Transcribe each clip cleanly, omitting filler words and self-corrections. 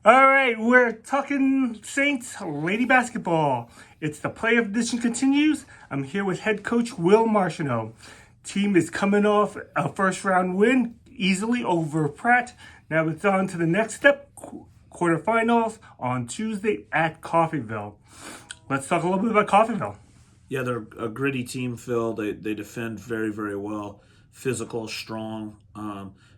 All right, we're talking Saints Lady Basketball. It's the playoff edition continues. I'm here with head coach Will Marchino. Team is coming off a first round win easily over Pratt. Now it's on to the next step, quarterfinals on Tuesday at Coffeyville. Let's talk a little bit about Coffeyville. Yeah, they're a gritty team, Phil. They defend very, very well. Physical, strong.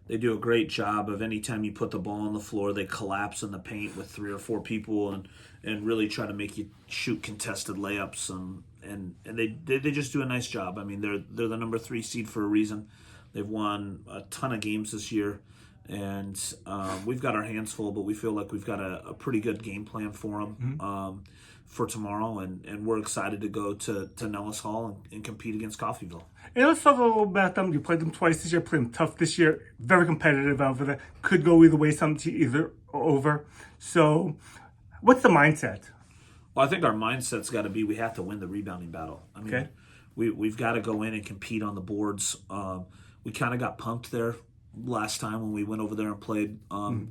They do a great job of any time you put the ball on the floor, they collapse in the paint with 3 or 4 people and really try to make you shoot contested layups. And they just do a nice job. I mean, they're the number 3 seed for a reason. They've won a ton of games this year. And we've got our hands full, but we feel like we've got a pretty good game plan for them for tomorrow, and we're excited to go to Nellis Hall and compete against Coffeyville. And let's talk a little about them. You played them twice this year, played them tough this year, very competitive over there. Could go either way, some to either over. So, what's the mindset? Well, I think our mindset's got to be we have to win the rebounding battle. I mean, we've got to go in and compete on the boards. We kind of got punked there last time when we went over there and played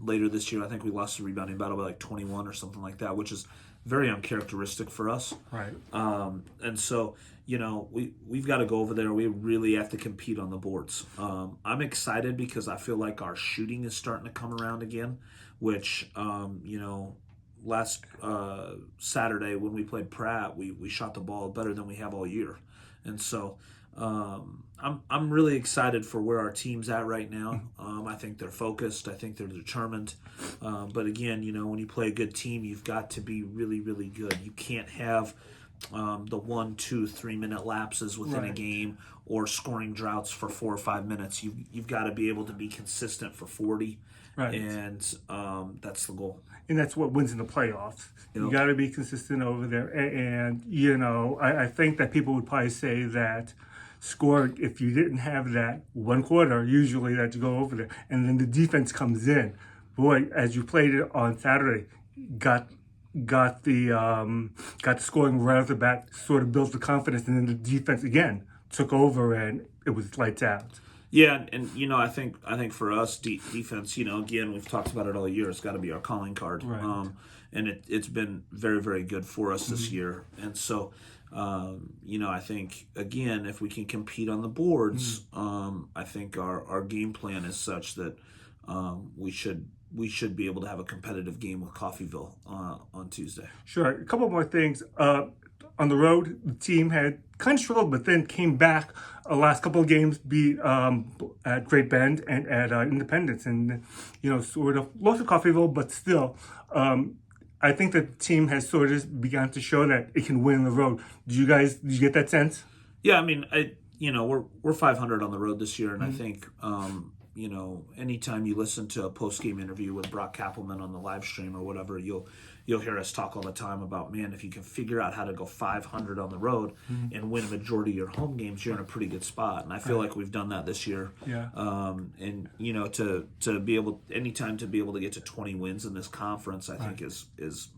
later this year. I think we lost the rebounding battle by like 21 or something like that, which is very uncharacteristic for us. Right. And so, we've got to go over there. We really have to compete on the boards. I'm excited because I feel like our shooting is starting to come around again, which, last Saturday when we played Pratt, we shot the ball better than we have all year. And so I'm really excited for where our team's at right now. I think they're focused. I think they're determined. But again, when you play a good team, you've got to be really, really good. You can't have the 1, 2, 3 minute lapses within a game or scoring droughts for 4 or 5 minutes. You've got to be able to be consistent for 40. Right. And that's the goal. And that's what wins in the playoffs. You got to be consistent over there. And I think that people would probably say that score, if you didn't have that one quarter, usually that you go over there. And then the defense comes in. Boy, as you played it on Saturday, got the scoring right off the bat, sort of built the confidence, and then the defense again took over and it was lights out. Yeah, and I think for us, defense, again, we've talked about it all year. It's got to be our calling card, right. And it's been very, very good for us this year. And so, I think again, if we can compete on the boards, I think our game plan is such that we should be able to have a competitive game with Coffeyville on Tuesday. Sure. A couple more things. On the road, the team had kind of struggled, but then came back. Last couple of games beat at Great Bend and at Independence, and sort of lost to Coffeyville, but still, I think that the team has sort of begun to show that it can win on the road. Did you get that sense? Yeah, I mean, we're 500 on the road this year, and I think anytime you listen to a post-game interview with Brock Kappelman on the live stream or whatever, you'll hear us talk all the time about, man, if you can figure out how to go 500 on the road and win a majority of your home games, you're in a pretty good spot. And I feel like we've done that this year. Yeah. And to be able, anytime to be able to get to 20 wins in this conference, I think is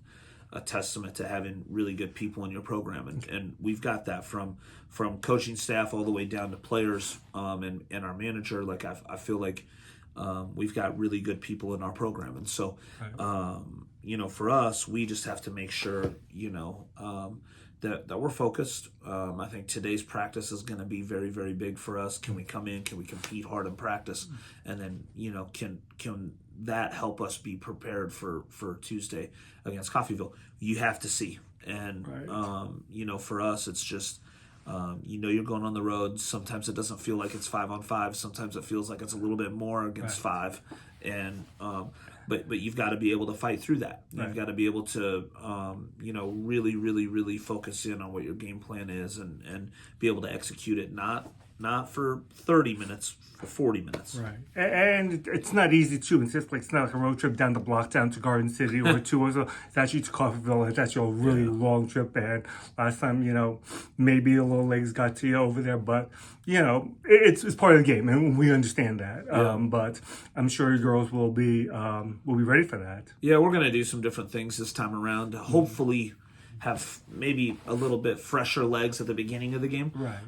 a testament to having really good people in your program, and we've got that from coaching staff all the way down to players and our manager. Like I feel like we've got really good people in our program, and so for us, we just have to make sure that we're focused. I think today's practice is going to be very, very big for us. Can we come in? Can we compete hard in practice? And then can that help us be prepared for Tuesday against Coffeyville? You have to see. And for us, it's just you're going on the road. Sometimes it doesn't feel like it's 5-on-5. Sometimes it feels like it's a little bit more against 5. And but you've got to be able to fight through that. You've got to be able to really, really, really focus in on what your game plan is and be able to execute it. Not for 30 minutes, for 40 minutes. Right. And it's not easy, too. It's not like a road trip down the block down to Garden City or to us. It's actually to Coffeyville. It's actually a really long trip. And last time, maybe a little legs got to you over there. But, it's part of the game. And we understand that. Yeah. But I'm sure your girls will be ready for that. Yeah, we're going to do some different things this time around. Hopefully, have maybe a little bit fresher legs at the beginning of the game. Right.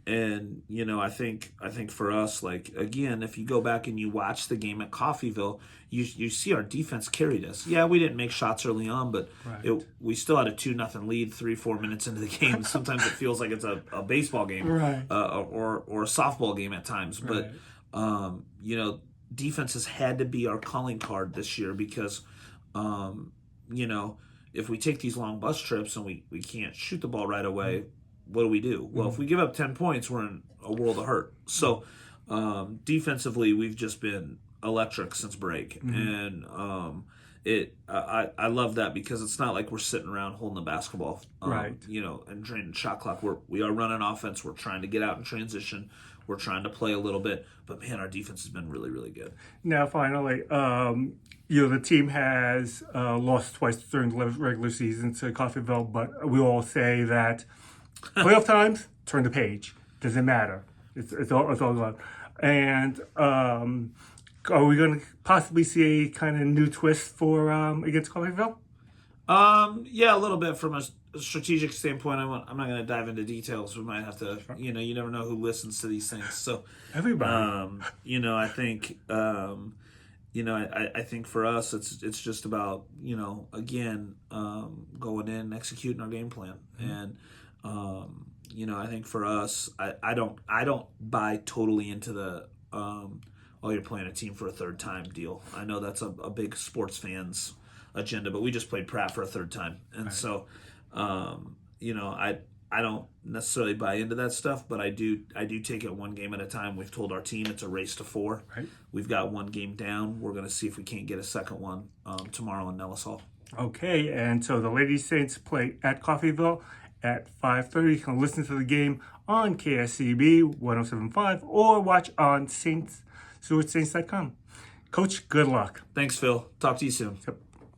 And I think for us, like, again, if you go back and you watch the game at Coffeyville, you see our defense carried us. Yeah, we didn't make shots early on, but Right. we still had a 2-0 lead 3-4 minutes into the game. Sometimes it feels like it's a baseball game, Right. or a softball game at times. But defense has had to be our calling card this year because if we take these long bus trips and we can't shoot the ball right away, what do? Well, if we give up 10 points, we're in a world of hurt. So defensively, we've just been electric since break. And I love that because it's not like we're sitting around holding the basketball, Right. And draining shot clock. We are running offense. We're trying to get out in transition. We're trying to play a little bit. But, man, our defense has been really, really good. Now, finally, the team has lost twice during the regular season to Coffeyville, but we all say that playoff times, turn the page. Doesn't matter. It's all gone. And are we going to possibly see a kind of new twist for against Coffeyville? Yeah, a little bit from a strategic standpoint. I'm not going to dive into details. We might have to, you never know who listens to these things. So everybody, I think, I think for us, it's just about, again, going in, executing our game plan. And, I think for us, I don't buy totally into the, you're playing a team for a third time deal. I know that's a big sports fans agenda, but we just played Pratt for a third time. And so, I don't necessarily buy into that stuff, but I do take it one game at a time. We've told our team it's a race to 4. Right. We've got one game down. We're going to see if we can't get a second one tomorrow in Nellis Hall. Okay, and so the Lady Saints play at Coffeyville at 5:30. You can listen to the game on KSCB 107.5 or watch on SewardSaints.com. Coach, good luck. Thanks, Phil. Talk to you soon. Yep.